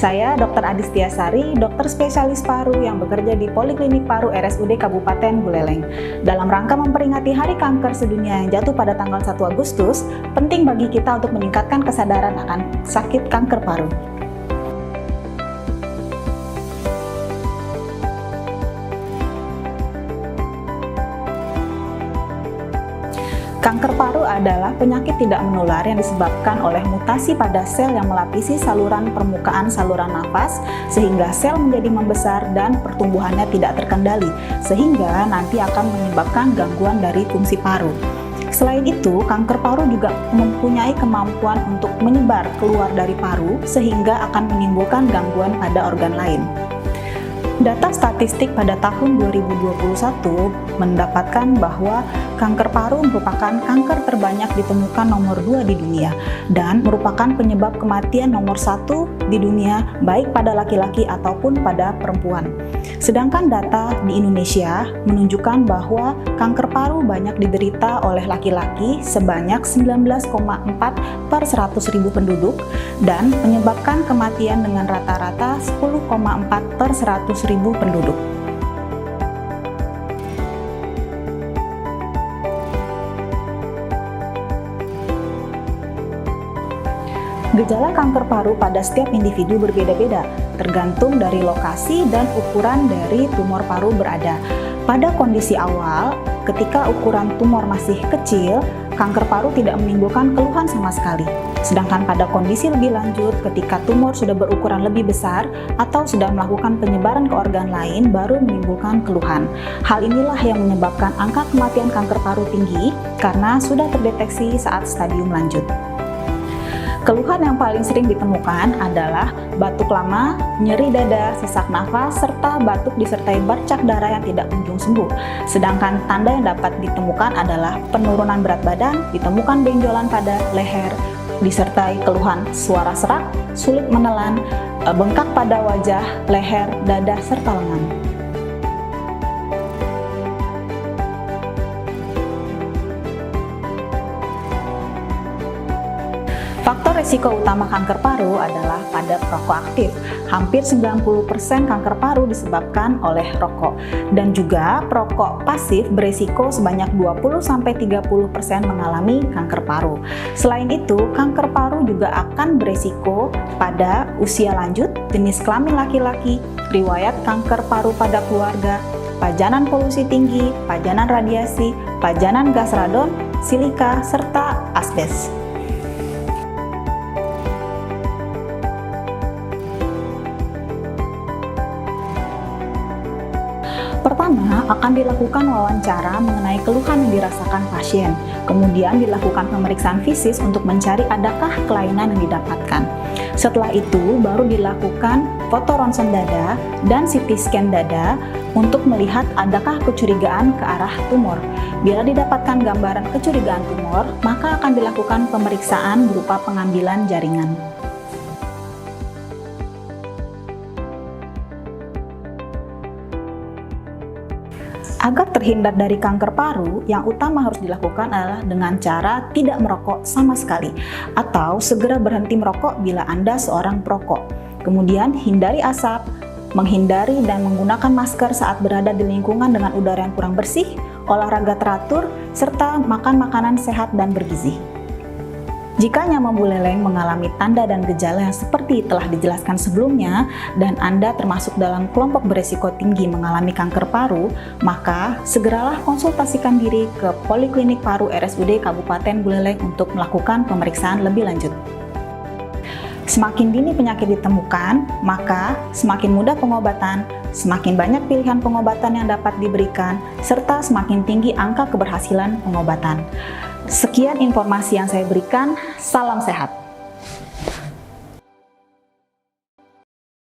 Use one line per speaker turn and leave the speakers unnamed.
Saya Dr. Adistiasari, dokter spesialis paru yang bekerja di Poliklinik Paru RSUD Kabupaten Buleleng. Dalam rangka memperingati Hari Kanker Sedunia yang jatuh pada tanggal 1 Agustus, penting bagi kita untuk meningkatkan kesadaran akan sakit kanker paru. Kanker paru adalah penyakit tidak menular yang disebabkan oleh mutasi pada sel yang melapisi saluran permukaan saluran nafas sehingga sel menjadi membesar dan pertumbuhannya tidak terkendali sehingga nanti akan menyebabkan gangguan dari fungsi paru. Selain itu, kanker paru juga mempunyai kemampuan untuk menyebar keluar dari paru sehingga akan menimbulkan gangguan pada organ lain. Data statistik pada tahun 2021 mendapatkan bahwa kanker paru merupakan kanker terbanyak ditemukan nomor 2 di dunia dan merupakan penyebab kematian nomor 1 di dunia baik pada laki-laki ataupun pada perempuan. Sedangkan data di Indonesia menunjukkan bahwa kanker paru banyak diderita oleh laki-laki sebanyak 19,4 per 100.000 penduduk dan menyebabkan kematian dengan rata-rata 10,4 per 100.000 penduduk. Gejala kanker paru pada setiap individu berbeda-beda, tergantung dari lokasi dan ukuran dari tumor paru berada. Pada kondisi awal, ketika ukuran tumor masih kecil, kanker paru tidak menimbulkan keluhan sama sekali. Sedangkan pada kondisi lebih lanjut, ketika tumor sudah berukuran lebih besar atau sudah melakukan penyebaran ke organ lain, baru menimbulkan keluhan. Hal inilah yang menyebabkan angka kematian kanker paru tinggi karena sudah terdeteksi saat stadium lanjut. Keluhan yang paling sering ditemukan adalah batuk lama, nyeri dada, sesak nafas, serta batuk disertai bercak darah yang tidak kunjung sembuh. Sedangkan tanda yang dapat ditemukan adalah penurunan berat badan, ditemukan benjolan pada leher, disertai keluhan suara serak, sulit menelan, bengkak pada wajah, leher, dada, serta lengan. Faktor risiko utama kanker paru adalah pada perokok aktif. Hampir 90% kanker paru disebabkan oleh rokok. Dan juga perokok pasif berisiko sebanyak 20-30% mengalami kanker paru. Selain itu, kanker paru juga akan berisiko pada usia lanjut, jenis kelamin laki-laki, riwayat kanker paru pada keluarga, pajanan polusi tinggi, pajanan radiasi, pajanan gas radon, silika, serta asbes. Pertama, akan dilakukan wawancara mengenai keluhan yang dirasakan pasien. Kemudian dilakukan pemeriksaan fisik untuk mencari adakah kelainan yang didapatkan. Setelah itu, baru dilakukan foto ronsen dada dan CT scan dada untuk melihat adakah kecurigaan ke arah tumor. Bila didapatkan gambaran kecurigaan tumor, maka akan dilakukan pemeriksaan berupa pengambilan jaringan. Agar terhindar dari kanker paru, yang utama harus dilakukan adalah dengan cara tidak merokok sama sekali atau segera berhenti merokok bila Anda seorang perokok. Kemudian hindari asap, menghindari dan menggunakan masker saat berada di lingkungan dengan udara yang kurang bersih, olahraga teratur, serta makan makanan sehat dan bergizi. Jika Nyaman Buleleng mengalami tanda dan gejala yang seperti telah dijelaskan sebelumnya dan Anda termasuk dalam kelompok berisiko tinggi mengalami kanker paru, maka segeralah konsultasikan diri ke Poliklinik Paru RSUD Kabupaten Buleleng untuk melakukan pemeriksaan lebih lanjut. Semakin dini penyakit ditemukan, maka semakin mudah pengobatan, semakin banyak pilihan pengobatan yang dapat diberikan, serta semakin tinggi angka keberhasilan pengobatan. Sekian informasi yang saya berikan, salam sehat.